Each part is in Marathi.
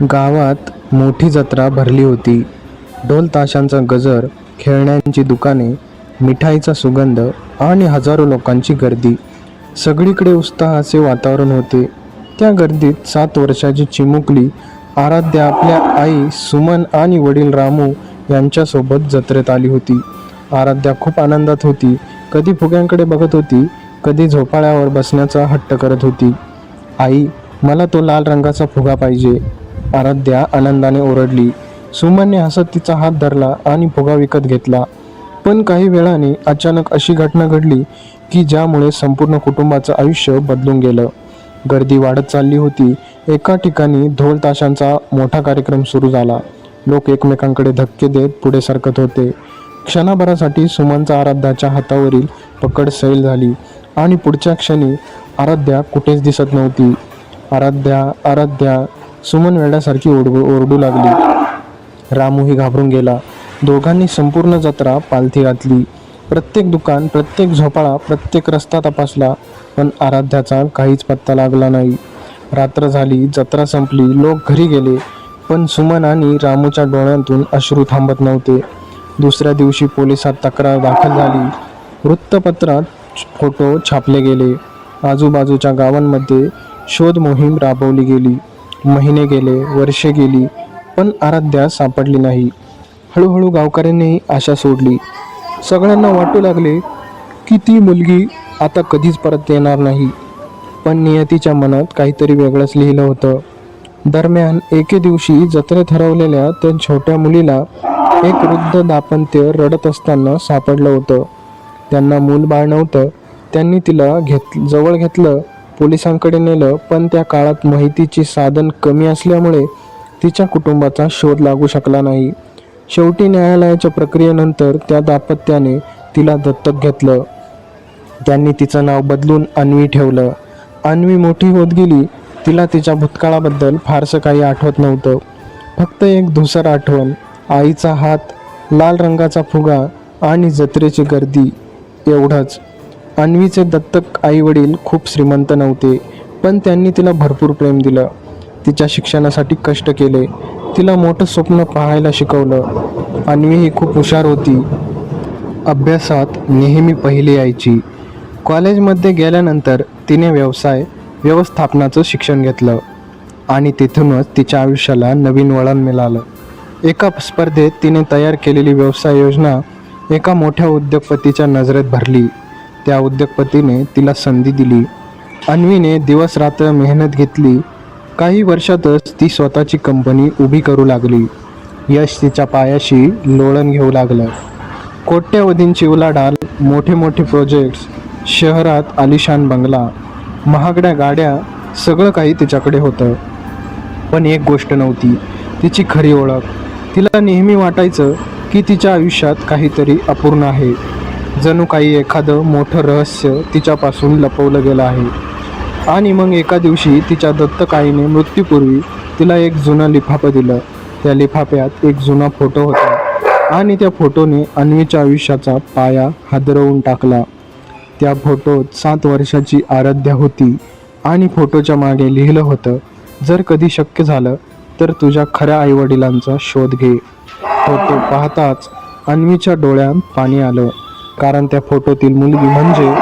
गावात मोठी जत्रा भरली होती. ढोल ताशांचा गजर, खेळण्यांची दुकाने, मिठाईचा सुगंध आणि हजारो लोकांची गर्दी. सगळीकडे उत्साहाचे वातावरण होते. त्या गर्दीत 7 वर्षाची चिमुकली आराध्या आपल्या आई सुमन आणि वडील रामू यांच्यासोबत जत्रेत आली होती. आराध्या खूप आनंदात होती. कधी फुग्यांकडे बघत होती, कधी झोपाळ्यावर बसण्याचा हट्ट करत होती. आई, मला तो लाल रंगाचा फुगा पाहिजे, आराध्या आनंदाने ओरडली. सुमनने हसत तिचा हात धरला आणि फुगा विकत घेतला. पण काही वेळाने अचानक अशी घटना घडली की ज्यामुळे संपूर्ण कुटुंबाचं आयुष्य बदलून गेलं. गर्दी वाढत चालली होती. एका ठिकाणी ढोल ताशांचा मोठा कार्यक्रम सुरू झाला. लोक एकमेकांकडे धक्के देत पुढे सरकत होते. क्षणाभरासाठी सुमनचा आराध्याच्या हातावरील पकड सैल झाली आणि पुढच्या क्षणी आराध्या कुठेच दिसत नव्हती. आराध्या, आराध्या, सुमन वेड्यासारखी ओरडू लागली. रामूही घाबरून गेला. दोघांनी संपूर्ण जत्रा पालथी घातली. प्रत्येक दुकान, प्रत्येक झोपाळा, प्रत्येक रस्ता तपासला, पण आराध्याचा काहीच पत्ता लागला नाही. रात्र झाली, जत्रा संपली, लोक घरी गेले, पण सुमन आणि रामूच्या डोळ्यांतून अश्रू थांबत नव्हते. दुसऱ्या दिवशी पोलिसात तक्रार दाखल झाली. वृत्तपत्रात फोटो छापले गेले. आजूबाजूच्या गावांमध्ये शोध मोहीम राबवली गेली. महिने गेले, वर्षे गेली, पण आराध्या सापडली नाही. हळूहळू गावकऱ्यांनीही आशा सोडली. सगळ्यांना वाटू लागले की ती मुलगी आता कधीच परत येणार नाही. पण नियतीच्या मनात काहीतरी वेगळंच लिहिलं होतं. दरम्यान एके दिवशी जत्रेत हरवलेल्या त्या छोट्या मुलीला एक वृद्ध दाम्पत्य रडत असताना सापडलं होतं. त्यांना मूलबाळ नव्हतं. त्यांनी तिला जवळ घेतलं, पोलिसांकडे नेलं, पण त्या काळात माहितीची साधन कमी असल्यामुळे तिच्या कुटुंबाचा शोध लागू शकला नाही. शेवटी न्यायालयाच्या प्रक्रियेनंतर त्या दाम्पत्याने तिला दत्तक घेतलं. त्यांनी तिचं नाव बदलून अन्वी ठेवलं. अन्वी मोठी होत गेली. तिला तिच्या भूतकाळाबद्दल फारसं काही आठवत नव्हतं. फक्त एक धूसर आठवण, आईचा हात, लाल रंगाचा फुगा आणि जत्रेची गर्दी, एवढंच. अन्वीचे दत्तक आई वडील खूप श्रीमंत नव्हते, पण त्यांनी तिला भरपूर प्रेम दिलं. तिच्या शिक्षणासाठी कष्ट केले. तिला मोठं स्वप्न पाहायला शिकवलं. अन्वी ही खूप हुशार होती. अभ्यासात नेहमी पहिली यायची. कॉलेजमध्ये गेल्यानंतर तिने व्यवस्थापनाचं शिक्षण घेतलं आणि तिथूनच तिच्या आयुष्याला नवीन वळण मिळालं. एका स्पर्धेत तिने तयार केलेली व्यवसाय योजना एका मोठ्या उद्योगपतीच्या नजरेत भरली. त्या उद्योगपतीने तिला संधी दिली. अन्वीने दिवस रात्र मेहनत घेतली. काही वर्षातच ती स्वतःची कंपनी उभी करू लागली. यश तिच्या पायाशी लोळण घेऊ लागलं. कोट्यवधींची उलाढाल, मोठे मोठे प्रोजेक्ट्स, शहरात आलिशान बंगला, महागड्या गाड्या, सगळं काही तिच्याकडे होतं. पण एक गोष्ट नव्हती, तिची खरी ओळख. तिला नेहमी वाटायचं की तिच्या आयुष्यात काहीतरी अपूर्ण आहे. जणू काही एखादं मोठं रहस्य तिच्यापासून लपवलं गेलं आहे. आणि मग एका दिवशी तिच्या दत्तक आईने मृत्यूपूर्वी तिला एक जुनं लिफाफं दिलं. त्या लिफाफ्यात एक जुना फोटो होता आणि त्या फोटोने अन्वीच्या आयुष्याचा पाया हादरवून टाकला. त्या फोटोत 7 वर्षाची आराध्या होती आणि फोटोच्या मागे लिहिलं होतं, जर कधी शक्य झालं तर तुझ्या खऱ्या आईवडिलांचा शोध घे. फोटो पाहताच अन्वीच्या डोळ्यात पाणी आलं, कारण त्या फोटोतील मुलगी म्हणजे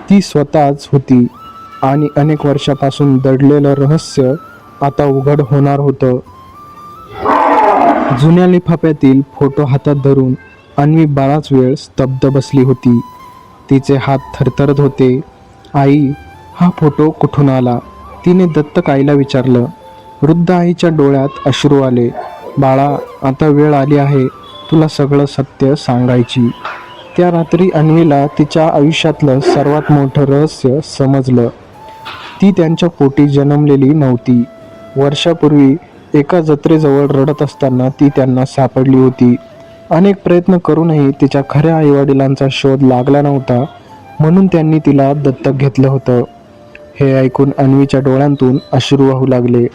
ती स्वतःच होती आणि अनेक वर्षापासून दडलेलं रहस्य आता उघड होणार होतं. जुन्या लिफाफ्यातील फोटो हातात धरून अन्वी बराच वेळ स्तब्ध बसली होती. तिचे हात थरथरत होते. आई, हा फोटो कुठून आला? तिने दत्तक आईला विचारलं. वृद्ध आईच्या डोळ्यात अश्रू आले. बाळा, आता वेळ आली आहे तुला सगळं सत्य सांगायची. त्या रात्री अन्वीला तिच्या आयुष्यातलं सर्वात मोठं रहस्य समजलं. ती त्यांच्या पोटी जन्मलेली नव्हती. वर्षापूर्वी एका जत्रेजवळ रडत असताना ती त्यांना सापडली होती. अनेक प्रयत्न करूनही तिच्या खऱ्या आईवडिलांचा शोध लागला नव्हता, म्हणून त्यांनी तिला दत्तक घेतलं होतं. हे ऐकून अन्वीच्या डोळ्यांतून अश्रू वाहू लागले.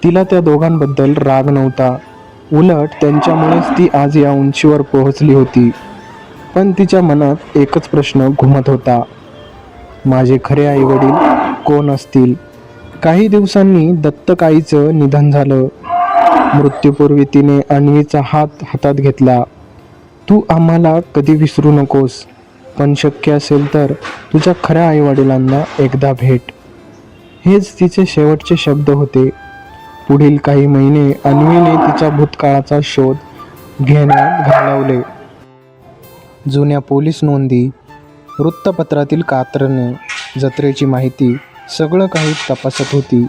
तिला त्या दोघांबद्दल राग नव्हता, उलट त्यांच्यामुळेच ती आज या उंचीवर पोहोचली होती. पण तिच्या मनात एकच प्रश्न घुमत होता, माझे खरे आईवडील कोण असतील? काही दिवसांनी दत्तक आईचं निधन झालं. मृत्यूपूर्वी तिने अन्वीचा हात हातात घेतला. तू आम्हाला कधी विसरू नकोस, पण शक्य असेल तर तुझ्या खऱ्या आईवडिलांना एकदा भेट. हेच तिचे शेवटचे शब्द होते. पुढील काही महिने अन्वीने तिच्या भूतकाळाचा शोध घेण्यात घालवले. जुन्या पोलीस नोंदी, वृत्तपत्रातील कात्रणे, जत्रेची माहिती, सगळं काही तपासत होती.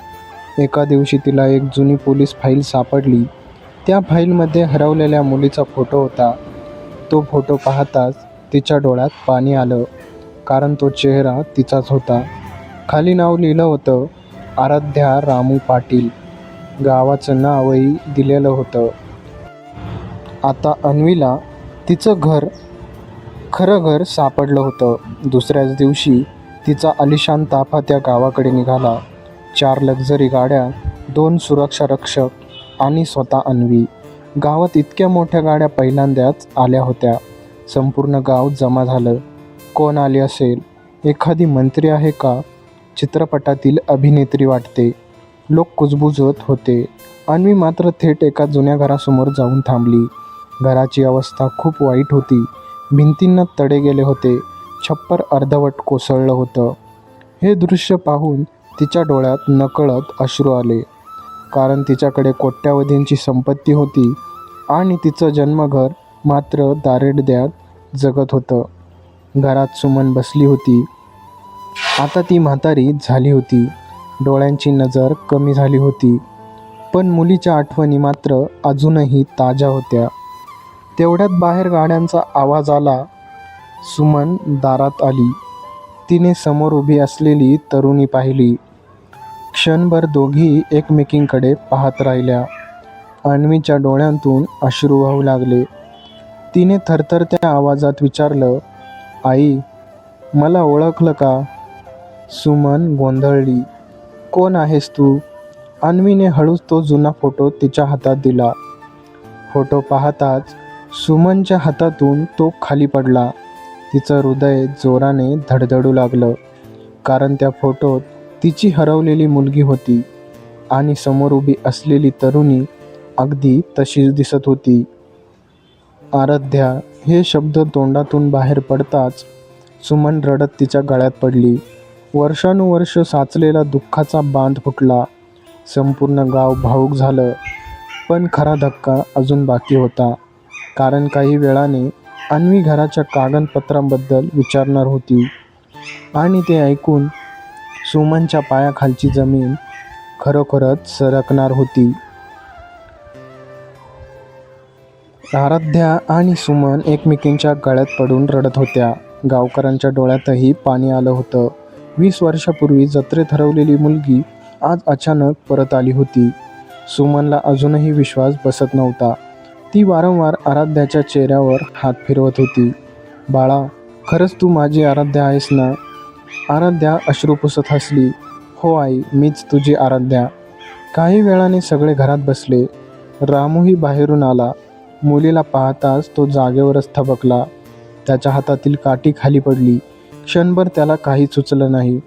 एका दिवशी तिला एक जुनी पोलीस फाईल सापडली. त्या फाईलमध्ये हरवलेल्या मुलीचा फोटो होता. तो फोटो पाहताच तिच्या डोळ्यात पाणी आलं, कारण तो चेहरा तिचाच होता. खाली नाव लिहिलं होतं, आराध्या रामू पाटील. गावाचं नावही दिलेलं होतं. आता अन्वीला तिचं खरं घर सापडलं होतं. दुसऱ्याच दिवशी तिचा आलिशान ताफा त्या गावाकडे निघाला. 4 लक्झरी गाड्या, 2 सुरक्षा रक्षक आणि स्वतः अन्वी. गावात इतक्या मोठ्या गाड्या पहिल्यांदाच आल्या होत्या. संपूर्ण गाव जमा झालं. कोण आले असेल? एखादी मंत्री आहे का? चित्रपटातील अभिनेत्री वाटते. लोक कुजबुजत होते. अन्वी मात्र थेट एका जुन्या घरासमोर जाऊन थांबली. घराची अवस्था खूप वाईट होती. भिंतींना तडे गेले होते. छप्पर अर्धवट कोसळलं होतं. हे दृश्य पाहून तिच्या डोळ्यात नकळत अश्रू आले, कारण तिच्याकडे कोट्यावधींची संपत्ती होती आणि तिचं जन्मघर मात्र दारिद्र्यात जगत होतं. घरात सुमन बसली होती. आता ती म्हातारी झाली होती. डोळ्यांची नजर कमी झाली होती, पण मुलीच्या आठवणी मात्र अजूनही ताज्या होत्या. तेवढ्यात बाहेर गाड्यांचा आवाज आला. सुमन दारात आली. तिने समोर उभी असलेली तरुणी पाहिली. क्षणभर दोघी एकमेकींकडे पाहत राहिल्या. अन्वीच्या डोळ्यांतून अश्रू वाहू लागले. तिने थरथरत्या आवाजात विचारलं, आई, मला ओळखलं का? सुमन गोंधळली. कोण आहेस तू? अन्वीने हळूच तो जुना फोटो तिच्या हातात दिला. फोटो पाहताच सुमनच्या हातातून तो खाली पडला. तिचं हृदय जोराने धडधडू लागलं, कारण त्या फोटोत तिची हरवलेली मुलगी होती आणि समोर उभी असलेली तरुणी अगदी तशीच दिसत होती. आराध्या हे शब्द तोंडातून बाहेर पडताच सुमन रडत तिच्या गळ्यात पडली. वर्षानुवर्ष साचलेला दुःखाचा बांध फुटला. संपूर्ण गाव भावूक झालं. पण खरा धक्का अजून बाकी होता, कारण काही वेळाने अन्वी घराच्या कागदपत्रांबद्दल विचारणार होती आणि ते ऐकून सुमनच्या पायाखालची जमीन खरोखरच सरकणार होती. आराध्या आणि सुमन एकमेकींच्या गळ्यात पडून रडत होत्या. गावकऱ्यांच्या डोळ्यातही पाणी आलं होतं. 20 वर्षापूर्वी जत्रेत हरवलेली मुलगी आज अचानक परत आली होती. सुमनला अजूनही विश्वास बसत नव्हता. ती वारंवार आराध्याच्या चेहऱ्यावर हात फिरवत होती. बाळा, खरंच तू माझी आराध्या आहेस ना? आराध्या अश्रू पुसत हसली. हो आई, मीच तुझी आराध्या. काही वेळाने सगळे घरात बसले. रामूही बाहेरून आला. मुलीला पाहताच तो जागेवरच थबकला. त्याच्या हातातील काठी खाली पडली. क्षणभर त्याला काही सुचलं नाही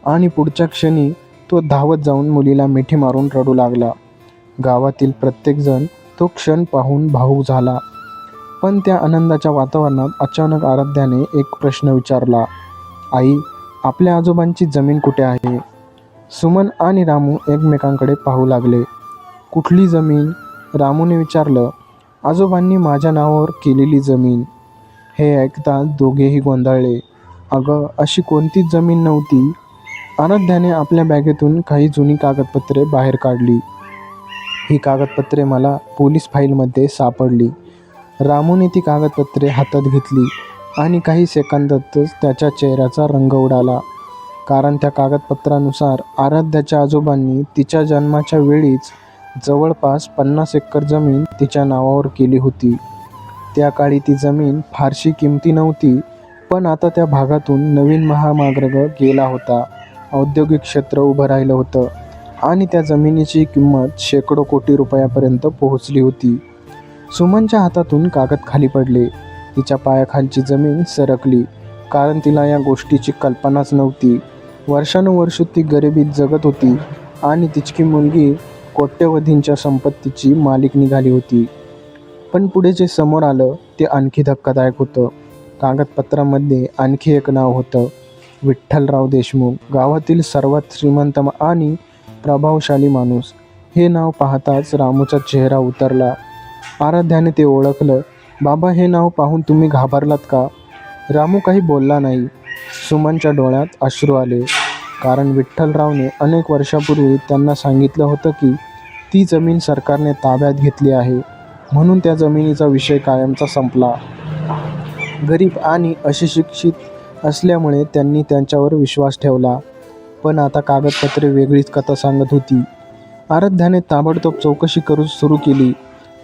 आणि पुढच्या क्षणी तो धावत जाऊन मुलीला मिठी मारून रडू लागला. गावातील प्रत्येकजण तो क्षण पाहून भावूक झाला. पण त्या आनंदाच्या वातावरणात अचानक आराध्याने एक प्रश्न विचारला, आई, आपल्या आजोबांची जमीन कुठे आहे? सुमन आणि रामू एकमेकांकडे पाहू लागले. कुठली जमीन? रामूने विचारलं. आजोबांनी माझ्या नावावर केलेली जमीन. हे ऐकताच दोघेही गोंधळले. अगं, अशी कोणतीच जमीन नव्हती. आराध्याने आपल्या बॅगेतून काही जुनी कागदपत्रे बाहेर काढली. ही कागदपत्रे मला पोलीस फाईलमध्ये सापडली. रामूने ती कागदपत्रे हातात घेतली आणि काही सेकंदातच त्याच्या चेहऱ्याचा रंग उडाला, कारण त्या कागदपत्रानुसार आराध्याच्या आजोबांनी तिच्या जन्माच्या वेळीच जवळपास 50 एकर जमीन तिच्या नावावर केली होती. त्या काळी ती जमीन फारशी किमती नव्हती, पण आता त्या भागातून नवीन महामार्ग गेला होता. औद्योगिक क्षेत्र उभं राहिलं होतं आणि त्या जमिनीची किंमत शेकडो कोटी रुपयापर्यंत पोहोचली होती. सुमनच्या हातातून कागद खाली पडले. तिच्या पायाखालची जमीन सरकली, कारण तिला या गोष्टीची कल्पनाच नव्हती. वर्षानुवर्ष ती गरिबीत जगत होती आणि तिची मुलगी कोट्यवधींच्या संपत्तीची मालिक निघाली होती. पण पुढे जे समोर आलं ते आणखी धक्कादायक होतं. कागदपत्रामध्ये आणखी एक नाव होतं, विठ्ठलराव देशमुख, गावातील सर्वात श्रीमंत आणि प्रभावशाली माणूस. हे नाव पाहताच रामूचा चेहरा उतरला. आराध्याने ते ओळखलं. बाबा, हे नाव पाहून तुम्ही घाबरलात का? रामू काही बोलला नाही. सुमनच्या डोळ्यात अश्रू आले. कारण विठ्ठलरावने अनेक वर्षापूर्वी त्यांना सांगितलं होतं की ती जमीन सरकारने ताब्यात घेतली आहे, म्हणून त्या जमिनीचा विषय कायमचा संपला. गरीब आणि अशिक्षित असल्यामुळे त्यांनी त्यांच्यावर विश्वास ठेवला. पण आता कागदपत्रे वेगळीच कथा सांगत होती. आराध्याने ताबडतोब चौकशी सुरू केली.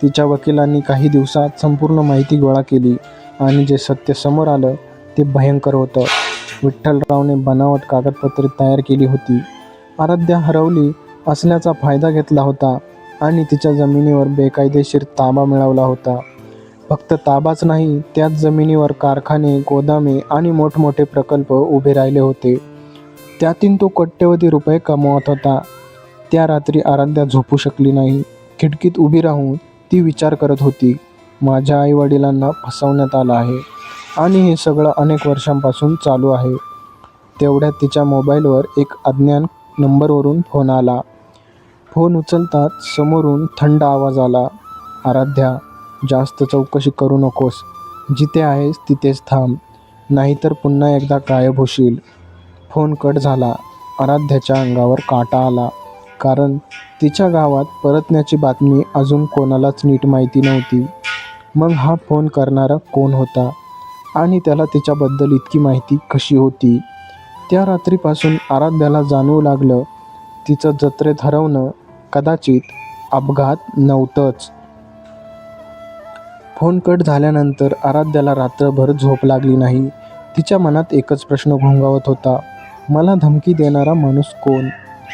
तिच्या वकिलांनी काही दिवसात संपूर्ण माहिती गोळा केली आणि जे सत्य समोर आलं ते भयंकर होतं. विठ्ठलरावने बनावट कागदपत्रे तयार केली होती. आराध्या हरवली असल्याचा फायदा घेतला होता आणि तिच्या जमिनीवर बेकायदेशीर ताबा मिळवला होता. फक्त ताबाच नाही, त्याच जमिनीवर कारखाने, गोदामे आणि मोठमोठे प्रकल्प उभे राहिले होते. त्यातून तो कोट्यवधी रुपये कमवत होता. त्या रात्री आराध्या झोपू शकली नाही. खिडकीत उभी राहून ती विचार करत होती, माझ्या आईवडिलांना फसवण्यात आलं आहे आणि हे सगळं अनेक वर्षांपासून चालू आहे. तेवढ्यात तिच्या मोबाईलवर एक अज्ञात नंबरवरून फोन आला. फोन उचलताच समोरून थंड आवाज आला, आराध्या, जास्त चौकशी करू नकोस. जिथे आहेस तिथेच थांब, नाहीतर पुन्हा एकदा गायब होशील. फोन कट झाला. आराध्याच्या अंगावर काटा आला. कारण तिच्या गावात परतण्याची बातमी अजून कोणालाच नीट माहिती नव्हती. मग हा फोन करणारा कोण होता आणि त्याला तिच्याबद्दल इतकी माहिती कशी होती? त्या रात्रीपासून आराध्याला जाणवू लागलं, तिचं जत्रेत हरवणं कदाचित अपघात नव्हतंच. फोन कट झाल्यानंतर आराध्याला रात्रभर झोप लागली नाही. तिच्या मनात एकच प्रश्न घोंगावत होता, मला धमकी देणारा माणूस कोण?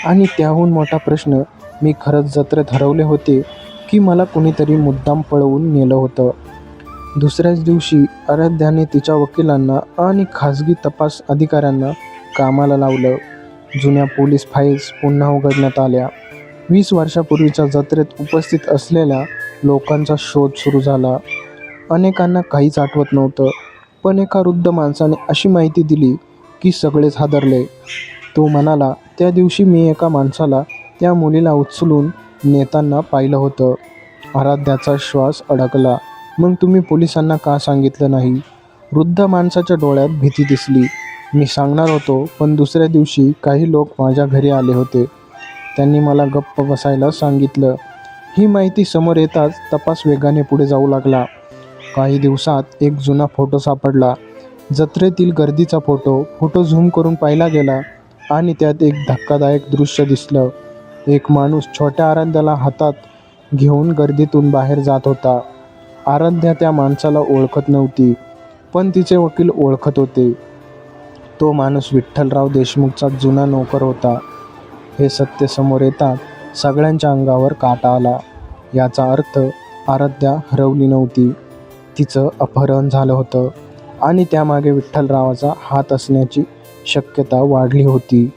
आणि त्याहून मोठा प्रश्न, मी खरंच जत्रेत हरवले होते की मला कुणीतरी मुद्दाम पळवून नेलं होतं? दुसऱ्याच दिवशी आराध्याने तिच्या वकिलांना आणि खाजगी तपास अधिकाऱ्यांना कामाला लावलं. जुन्या पोलीस फाईल्स पुन्हा उघडण्यात आल्या. 20 वर्षापूर्वीच्या जत्रेत उपस्थित असलेल्या लोकांचा शोध सुरू झाला. अनेकांना काहीच आठवत नव्हतं, पण एका वृद्ध माणसाने अशी माहिती दिली की सगळेच हादरले. तो म्हणाला, त्या दिवशी मी एका माणसाला त्या मुलीला उचलून नेताना पाहिलं होतं. आराध्याचा श्वास अडकला. मग तुम्ही पोलिसांना का सांगितलं नाही? वृद्ध माणसाच्या डोळ्यात भीती दिसली. मी सांगणार होतो, पण दुसऱ्या दिवशी काही लोक माझ्या घरी आले होते. त्यांनी मला गप्प बसायला सांगितलं. ही माहिती समोर येताच तपास वेगाने पुढे जाऊ लागला. काही दिवसात एक जुना फोटो सापडला. जत्रेतील गर्दीचा फोटो झूम करून पाहिला गेला आणि त्यात एक धक्कादायक दृश्य दिसलं. एक माणूस छोट्या आराध्याला हातात घेऊन गर्दीतून बाहेर जात होता. आराध्या त्या माणसाला ओळखत नव्हती, पण तिचे वकील ओळखत होते. तो माणूस विठ्ठलराव देशमुखचा जुना नोकर होता. हे सत्य समोर येतात सगळ्यांच्या अंगावर काटा आला. याचा अर्थ आराध्या हरवली नव्हती, तिचं अपहरण झालं होतं आणि त्यामागे विठ्ठलरावाचा हात असण्याची शक्यता वाढली होती.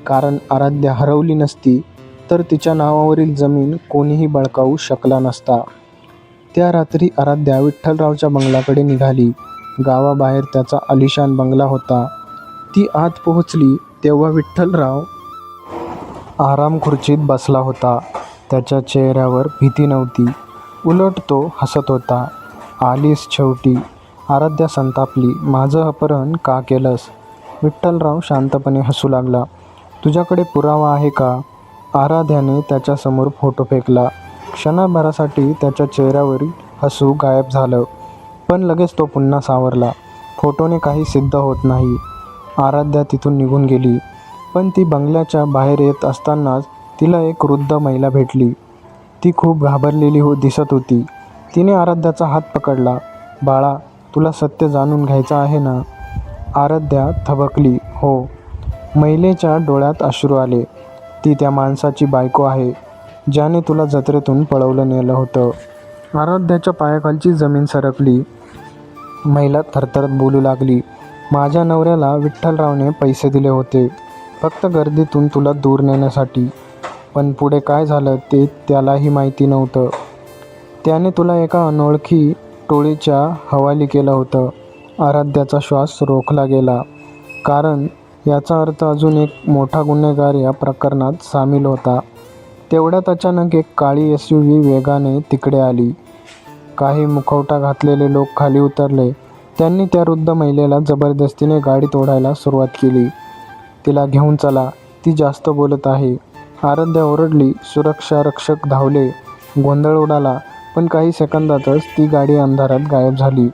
कारण आराध्या हरवली नसती तर तिच्या नावावरील जमीन कोणीही बळकावू शकला नसता. त्या रात्री आराध्या विठ्ठलरावच्या बंगल्याकडे निघाली. गावाबाहेर त्याचा आलिशान बंगला होता. ती आत पोहोचली तेव्हा विठ्ठलराव आराम खुर्चीत बसला होता. त्याच्या चेहऱ्यावर भीती नव्हती, उलट तो हसत होता. आलीस शेवटी? आराध्या संतापली. माझं अपहरण का केलंस? विठ्ठलराव शांतपणे हसू लागला. तुझ्याकडे पुरावा आहे का? आराध्याने त्याच्यासमोर फोटो फेकला. क्षणाभरासाठी त्याच्या चेहऱ्यावरील हसू गायब झालं, पण लगेच तो पुन्हा सावरला. फोटोने काही सिद्ध होत नाही. आराध्या तिथून निघून गेली. पण ती बंगल्याच्या बाहेर येत असतानाच तिला एक वृद्ध महिला भेटली. ती खूप घाबरलेली दिसत होती. तिने आराध्याचा हात पकडला. बाळा, तुला सत्य जाणून घ्यायचं आहे ना? आराध्या थबकली. हो. महिलेच्या डोळ्यात अश्रू आले. ती त्या माणसाची बायको आहे, ज्याने तुला जत्रेतून पळवलं नेलं होतं. आराध्याच्या पायाखालची जमीन सरकली. महिला थरथरत बोलू लागली. माझ्या नवऱ्याला विठ्ठलरावने पैसे दिले होते, फक्त गर्दीतून तुला दूर नेण्यासाठी. पण पुढे काय झालं ते त्यालाही माहिती नव्हतं. त्याने तुला एका अनोळखी टोळीच्या हवाली केलं होतं. आराध्याचा श्वास रोखला गेला, कारण याचा अर्थ अजून एक मोठा गुन्हेगार या प्रकरणात सामील होता. तेवढ्यात अचानक एक काळी SUV वेगाने तिकडे आली. काही मुखवटा घातलेले लोक खाली उतरले. त्यांनी त्या वृद्ध महिलेला जबरदस्तीने गाडीत ओढायला सुरुवात केली. तिला घेऊन चला, ती जास्त बोलत आहे. आराध्या ओरडली. सुरक्षा रक्षक धावले. गोंधळ उडाला, पण काही सेकंदातच ती गाडी अंधारात गायब झाली.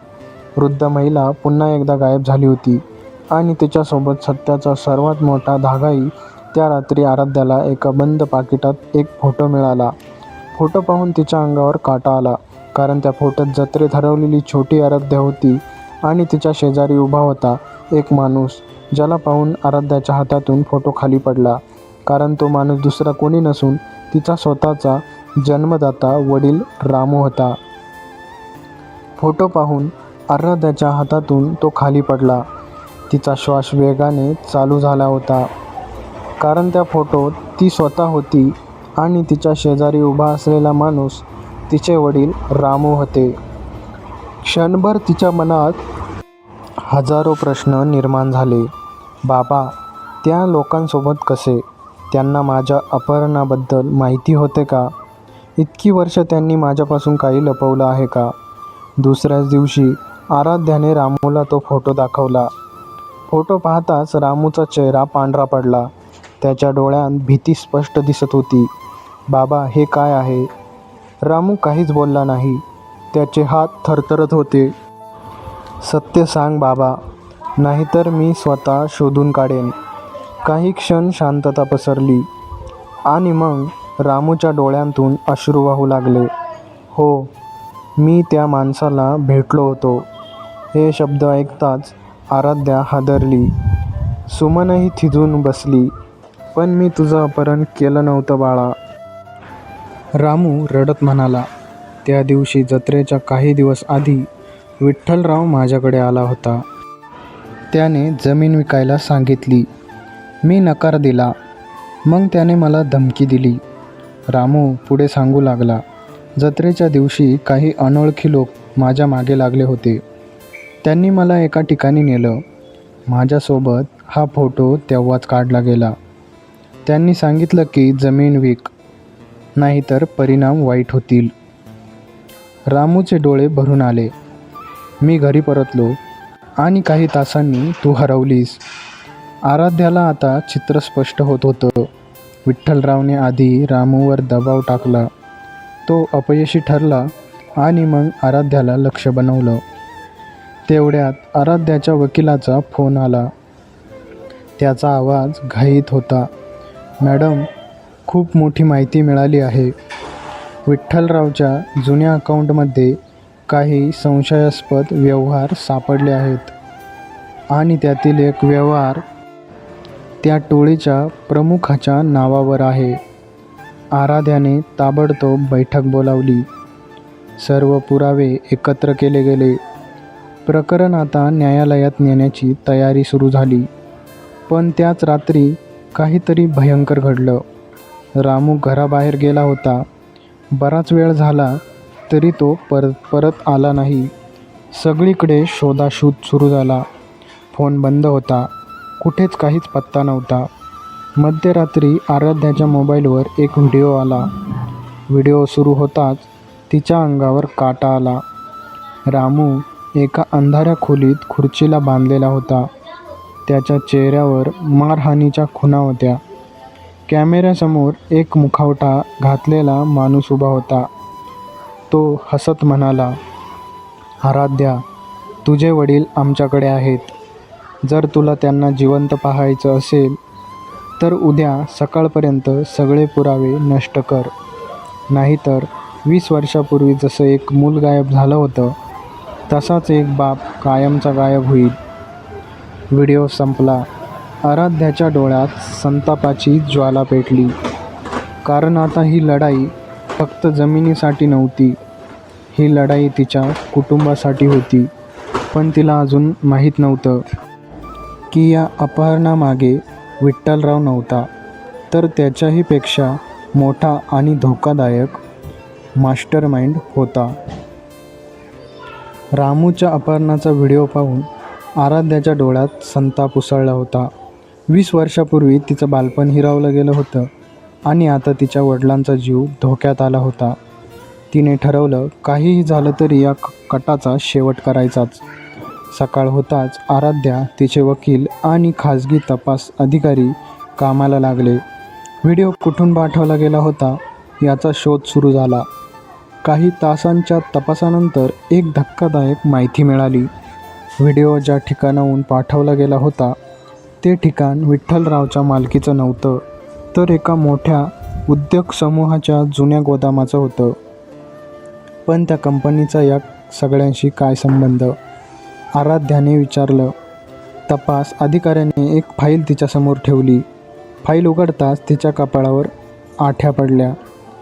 वृद्ध महिला पुन्हा एकदा गायब झाली होती आणि तिच्यासोबत सत्याचा सर्वात मोठा धागाही. त्या रात्री आराध्याला एका बंद पाकिटात एक फोटो मिळाला. फोटो पाहून तिच्या अंगावर काटा आला, कारण त्या फोटोत जत्रेत हरवलेली छोटी आराध्या होती आणि तिच्या शेजारी उभा होता एक माणूस, ज्याला पाहून आराध्याच्या हातातून फोटो खाली पडला. कारण तो माणूस दुसरा कोणी नसून तिचा स्वतःचा जन्मदाता वडील रामू होता. फोटो पाहून आराध्याच्या हातातून तो खाली पडला. तिचा श्वास वेगाने चालू झाला होता, कारण त्या फोटोत ती स्वतः होती आणि तिच्या शेजारी उभा असलेला माणूस तिचे वडील रामू होते. क्षणभर तिच्या मनात हजारो प्रश्न निर्माण झाले. बाबा त्या लोकांसोबत कसे? त्यांना माझ्या अपहरणाबद्दल माहिती होते का? इतकी वर्ष त्यांनी माझ्यापासून काही लपवलं आहे का? दुसऱ्याच दिवशी आराध्याने रामूला तो फोटो दाखवला. फोटो पाहताच रामूचा चेहरा पांढरा पडला. त्याच्या डोळ्यांत भीती स्पष्ट दिसत होती. बाबा हे काय आहे? रामू काहीच बोलला नाही. त्याचे हात थरथरत होते. सत्य सांग बाबा, नाहीतर मी स्वतः शोधून काढेन. काही क्षण शांतता पसरली आणि मग रामूच्या डोळ्यांतून अश्रू वाहू लागले. हो, मी त्या माणसाला भेटलो होतो. हे शब्द ऐकताच आराध्या हादरली. सुमनही थिजून बसली. पण मी तुझं अपहरण केलं नव्हतं बाळा, रामू रडत म्हणाला. त्या दिवशी जत्रेच्या काही दिवस आधी विठ्ठलराव माझ्याकडे आला होता. त्याने जमीन विकायला सांगितली. मी नकार दिला. मग त्याने मला धमकी दिली. रामू पुढे सांगू लागला. जत्रेच्या दिवशी काही अनोळखी लोक माझ्या मागे लागले होते. त्यांनी मला एका ठिकाणी नेलं. माझ्यासोबत हा फोटो तेव्हाच काढला गेला. त्यांनी सांगितलं की जमीन विक, नाहीतर परिणाम वाईट होतील. रामूचे डोळे भरून आले. मी घरी परतलो आणि काही तासांनी तू हरवलीस. आराध्याला आता चित्र स्पष्ट होत होतं. विठ्ठलरावने आधी रामूवर दबाव टाकला. तो अपयशी ठरला आणि मग आराध्याला लक्ष्य बनवलं. तेवढ्यात आराध्याच्या वकिलाचा फोन आला. त्याचा आवाज घाईत होता. मॅडम, खूप मोठी माहिती मिळाली आहे. विठ्ठलरावच्या जुन्या अकाउंटमध्ये काही संशयास्पद व्यवहार सापडले आहेत आणि त्यातील एक व्यवहार त्या टोळीच्या प्रमुखाच्या नावावर आहे. आराध्याने ताबडतोब बैठक बोलावली. सर्व पुरावे एकत्र केले गेले. प्रकरण आता न्यायालयात नेण्याची तयारी सुरू झाली. पण त्याच रात्री काहीतरी भयंकर घडलं. रामू घराबाहेर गेला होता. बराच वेळ झाला तरी तो परत आला नाही. सगळीकडे शोधाशोध सुरू झाला. फोन बंद होता. कुठेच काहीच पत्ता नव्हता. मध्यरात्री आराध्याच्या मोबाईलवर एक व्हिडिओ आला. व्हिडिओ सुरू होताच तिच्या अंगावर काटा आला. रामू एका अंधाऱ्या खोलीत खुर्चीला बांधलेला होता. त्याच्या चेहऱ्यावर मारहाणीच्या खुणा होत्या. कॅमेऱ्यासमोर एक मुखवटा घातलेला माणूस उभा होता. तो हसत म्हणाला, आराध्या, तुझे वडील आमच्याकडे आहेत. जर तुला त्यांना जिवंत पाहायचं असेल तर उद्या सकाळपर्यंत सगळे पुरावे नष्ट कर. नाहीतर 20 वर्षापूर्वी जसं एक मूल गायब झालं होतं, तसाच एक बाप कायमचा गायब होईल. व्हिडिओ संपला. आराध्याच्या डोळ्यात संतापाची ज्वाला पेटली. कारण आता ही लढाई फक्त जमिनीसाठी नव्हती. ही लढाई तिच्या कुटुंबासाठी होती. पण तिला अजून माहीत नव्हतं की या अपहरणामागे विठ्ठलराव नव्हता, तर त्याच्याही पेक्षा मोठा आणि धोकादायक मास्टरमाइंड होता. रामूच्या अपहरणाचा व्हिडिओ पाहून आराध्याच्या डोळ्यात संताप उसळला होता. 20 वर्षापूर्वी तिचं बालपण हिरावलं गेलं होतं आणि आता तिच्या वडिलांचा जीव धोक्यात आला होता. तिने ठरवलं काहीही झालं तरी या कटाचा शेवट करायचाच. सकाळ होताच आराध्या, तिचे वकील आणि खाजगी तपास अधिकारी कामाला लागले. व्हिडिओ कुठून पाठवला गेला होता याचा शोध सुरू झाला. काही तासांच्या तपासानंतर एक धक्कादायक माहिती मिळाली. व्हिडिओ ज्या ठिकाणाहून पाठवला गेला होता ते ठिकाण विठ्ठलरावच्या मालकीचं नव्हतं, तर एका मोठ्या उद्योग समूहाच्या जुन्या गोदामाचं होतं. पण त्या कंपनीचा या सगळ्यांशी काय संबंध? आराध्याने विचारलं. तपास अधिकाऱ्याने एक फाईल तिच्यासमोर ठेवली. फाईल उघडताच तिच्या कपाळावर आठ्या पडल्या,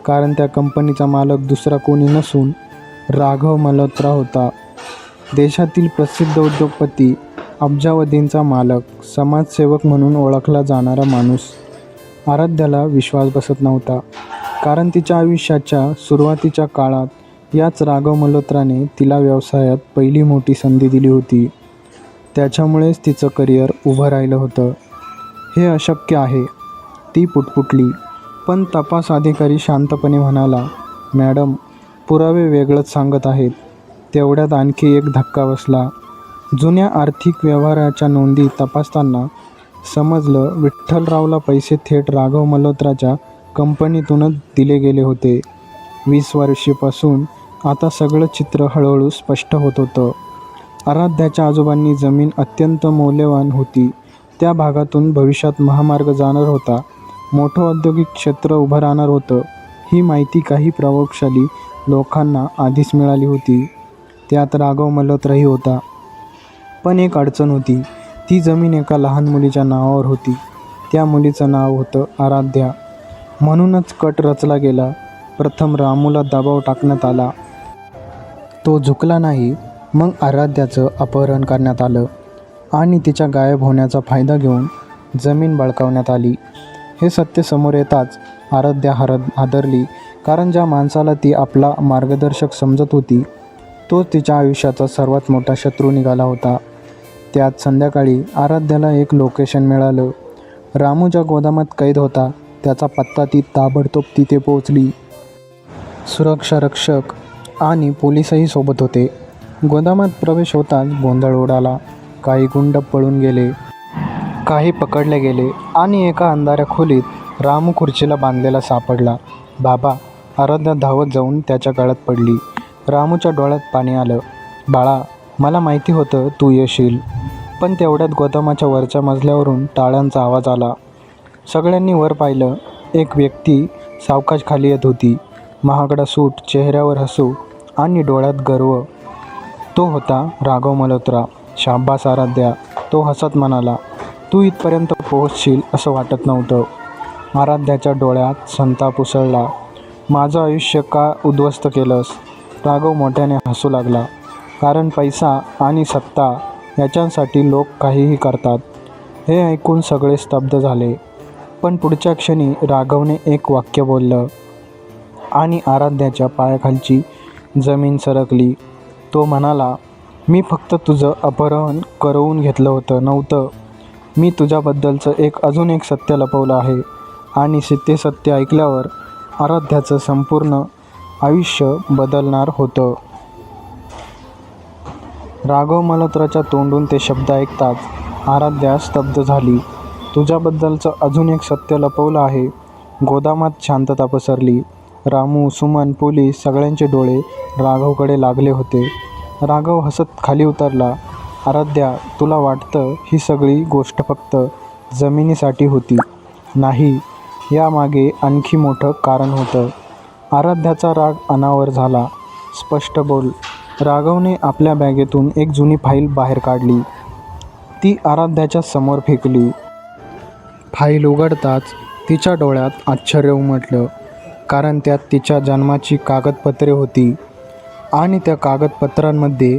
कारण त्या कंपनीचा मालक दुसरा कोणी नसून राघव मल्होत्रा होता. देशातील प्रसिद्ध उद्योगपती, अब्जावधींचा मालक, समाजसेवक म्हणून ओळखला जाणारा माणूस. आराध्याला विश्वास बसत नव्हता, कारण तिच्या आयुष्याच्या सुरुवातीच्या काळात याच राघव मल्होत्राने तिला व्यवसायात पहिली मोठी संधी दिली होती. त्याच्यामुळेच तिचं करिअर उभं राहिलं होतं. हे अशक्य आहे, ती पुटपुटली. पण तपास अधिकारी शांतपणे म्हणाला, मॅडम, पुरावे वेगळंच सांगत आहेत. तेवढ्यात आणखी एक धक्का बसला. जुन्या आर्थिक व्यवहाराच्या नोंदी तपासताना समजलं विठ्ठलरावला पैसे थेट राघव मल्होत्राच्या कंपनीतूनच दिले गेले होते. 20 वर्षापासून आता सगळं चित्र हळूहळू स्पष्ट होत होतं. आराध्याच्या आजोबांनी जमीन अत्यंत मौल्यवान होती. त्या भागातून भविष्यात महामार्ग जाणार होता. मोठं औद्योगिक क्षेत्र उभं राहणार होतं. ही माहिती काही प्रभावशाली लोकांना आधीच मिळाली होती. त्यात राघव मल्होत्राही होता. पण एक अडचण होती. ती जमीन एका लहान मुलीच्या नावावर होती. त्या मुलीचं नाव होतं आराध्या. म्हणूनच कट रचला गेला. प्रथम रामूला दबाव टाकण्यात आला. तो झुकला नाही. मग आराध्याचं अपहरण करण्यात आलं आणि तिच्या गायब होण्याचा फायदा घेऊन जमीन बळकावण्यात आली. हे सत्य समोर येताच आराध्या हादरली, कारण ज्या माणसाला ती आपला मार्गदर्शक समजत होती तो तिच्या आयुष्याचा सर्वात मोठा शत्रू निघाला होता. त्यात संध्याकाळी आराध्याला एक लोकेशन मिळालं. रामू ज्या गोदामात कैद होता त्याचा पत्ता ती ताबडतोब तिथे पोहोचली. सुरक्षा रक्षक आणि पोलिसही सोबत होते. गोदामात प्रवेश होताच गोंधळ उडाला. काही गुंड पळून गेले, काही पकडले गेले आणि एका अंधाऱ्या खोलीत रामू खुर्चीला बांधलेला सापडला. बाबा, आराध्या धावत जाऊन त्याच्या गळ्यात पडली. रामूच्या डोळ्यात पाणी आलं. बाळा, मला माहिती होतं तू येशील. पण तेवढ्यात गोदामाच्या वरच्या मजल्यावरून टाळ्यांचा आवाज आला. सगळ्यांनी वर पाहिलं. एक व्यक्ती सावकाश खाली येत होती. महागडा सूट, चेहऱ्यावर हसू आणि डोळ्यात गर्व. तो होता राघव मल्होत्रा. शाब्बास आराध्या, तो हसत म्हणाला. तू इथपर्यंत पोहोचशील असं वाटत नव्हतं. आराध्याच्या डोळ्यात संताप उसळला. माझं आयुष्य का उद्ध्वस्त केलंस? राघव मोठ्याने हसू लागला. कारण पैसा आणि सत्ता याच्यासाठी लोक काहीही करतात. हे ऐकून सगळे स्तब्ध झाले. पण पुढच्या क्षणी राघवने एक वाक्य बोललं आणि आराध्याच्या पायाखालची जमीन सरकली. तो म्हणाला, मी फक्त तुझं अपहरण करवून घेतलं नव्हतं. मी तुझ्याबद्दलचं अजून एक सत्य लपवलं आहे. आणि ते सत्य ऐकल्यावर आराध्याचं संपूर्ण आयुष्य बदलणार होतं. राघव मल्होत्राच्या तोंडून ते शब्द ऐकताच आराध्या स्तब्ध झाली. तुझ्याबद्दलचं अजून एक सत्य लपवलं आहे. गोदामात शांतता पसरली. रामू, सुमन, पोलीस सगळ्यांचे डोळे राघवकडे लागले होते. राघव हसत खाली उतरला. आराध्या, तुला वाटतं ही सगळी गोष्ट फक्त जमिनीसाठी होती? नाही, यामागे आणखी मोठं कारण होतं. आराध्याचा राग अनावर झाला. स्पष्ट बोल. राघवने आपल्या बॅगेतून एक जुनी फाईल बाहेर काढली. ती आराध्याच्या समोर फेकली. फाईल उघडताच तिच्या डोळ्यात आश्चर्य उमटलं, कारण त्यात तिच्या जन्माची कागदपत्रे होती आणि त्या कागदपत्रांमध्ये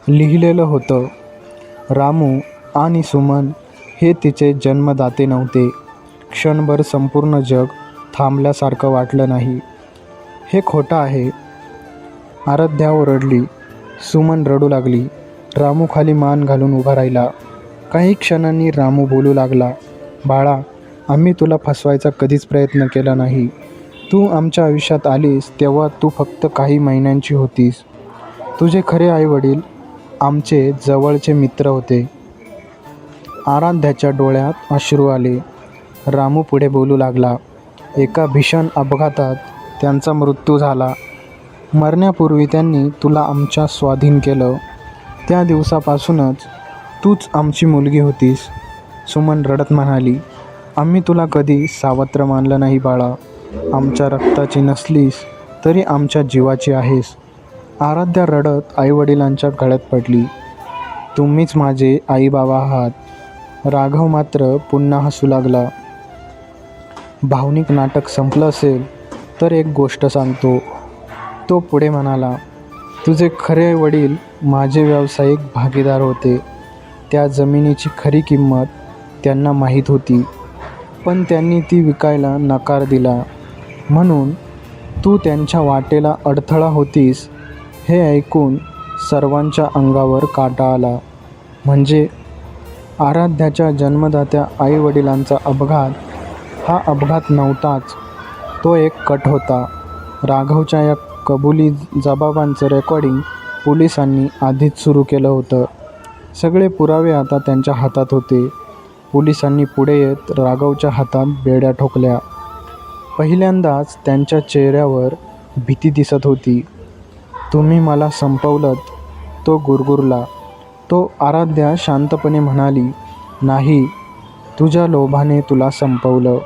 लिहिलेलं होतं, रामू आणि सुमन हे तिचे जन्मदाते नव्हते. क्षणभर संपूर्ण जग थांबल्यासारखं वाटलं नाही. हे खोटं आहे. आराध्या ओरडली. सुमन रडू लागली. रामू खाली मान घालून उभा राहिला. काही क्षणांनी रामू बोलू लागला. बाळा, आम्ही तुला फसवायचा कधीच प्रयत्न केला नाही. तू आमच्या आयुष्यात आलीस तेव्हा तू फक्त काही महिन्यांची होतीस. तुझे खरे आईवडील आमचे जवळचे मित्र होते. आराध्याच्या डोळ्यात अश्रू आले. रामू पुढे बोलू लागला. एका भीषण अपघातात त्यांचा मृत्यू झाला. मरण्यापूर्वी त्यांनी तुला आमच्या स्वाधीन केलं. त्या दिवसापासूनच तूच आमची मुलगी होतीस. सुमन रडत म्हणाली. आम्ही तुला कधी सावत्र मानलं नाही बाळा. आमच्या रक्ताची नसलीस तरी आमच्या जीवाची आहेस. आराध्या रडत आईवडिलांच्या गळ्यात पडली. तुम्हीच माझे आई बाबा आहात. राघव मात्र पुन्हा हसू लागला. भावनिक नाटक संपलं असेल तर एक गोष्ट सांगतो. तो पुढे म्हणाला. तुझे खरे वडील माझे व्यावसायिक भागीदार होते. त्या जमिनीची खरी किंमत त्यांना माहीत होती, पण त्यांनी ती विकायला नकार दिला. म्हणून तू त्यांच्या वाटेला अडथळा होतीस. हे ऐकून सर्वांच्या अंगावर काटा आला. म्हणजे आराध्याच्या जन्मदात्या आईवडिलांचा अपघात हा अपघात नव्हताच, तो एक कट होता. राघवच्या या कबुली जबाबांचं रेकॉर्डिंग पोलिसांनी आधीच सुरू केलं होतं. सगळे पुरावे आता त्यांच्या हातात होते. पोलिसांनी पुढे येत राघवच्या हातात बेड्या ठोकल्या. पहिल्यांदाच त्यांच्या चेहऱ्यावर भीती दिसत होती. तुम्ही मला संपवलंत, तो गुरगुरला. तो आराध्या शांतपणे म्हणाली. नाही, तुझ्या लोभाने तुला संपवलं.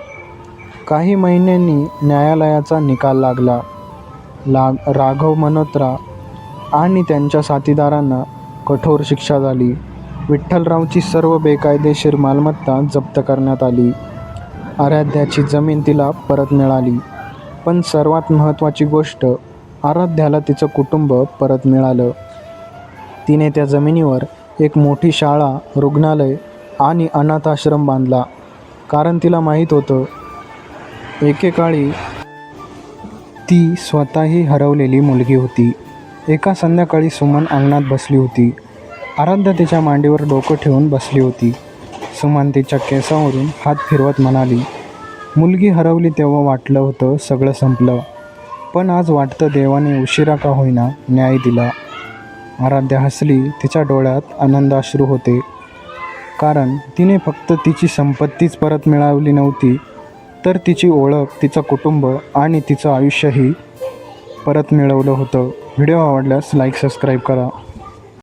काही महिन्यांनी न्यायालयाचा निकाल लागला. राघव मल्होत्रा आणि त्यांच्या साथीदारांना कठोर शिक्षा झाली. विठ्ठलरावची सर्व बेकायदेशीर मालमत्ता जप्त करण्यात आली. आराध्याची जमीन तिला परत मिळाली. पण सर्वात महत्त्वाची गोष्ट, आराध्याला तिचं कुटुंब परत मिळालं. तिने त्या जमिनीवर एक मोठी शाळा, रुग्णालय आणि अनाथाश्रम बांधला. कारण तिला माहीत होतं, एकेकाळी ती स्वतःही हरवलेली मुलगी होती. एका संध्याकाळी सुमन अंगणात बसली होती. आराध्या तिच्या मांडीवर डोकं ठेवून बसली होती. सुमन तिच्या केसावरून हात फिरवत म्हणाली. मुलगी हरवली तेव्हा वाटलं होतं सगळं संपलं, पण आज वाटतं देवाने उशिरा का होईना न्याय दिला. आराध्या हसली. तिच्या डोळ्यात आनंदाश्रू होते. कारण तिने फक्त तिची संपत्तीच परत मिळवली नव्हती, तर तिची ओळख, तिचं कुटुंब आणि तिचं आयुष्यही परत मिळवलं होतं. व्हिडिओ आवडल्यास लाईक, सबस्क्राईब करा.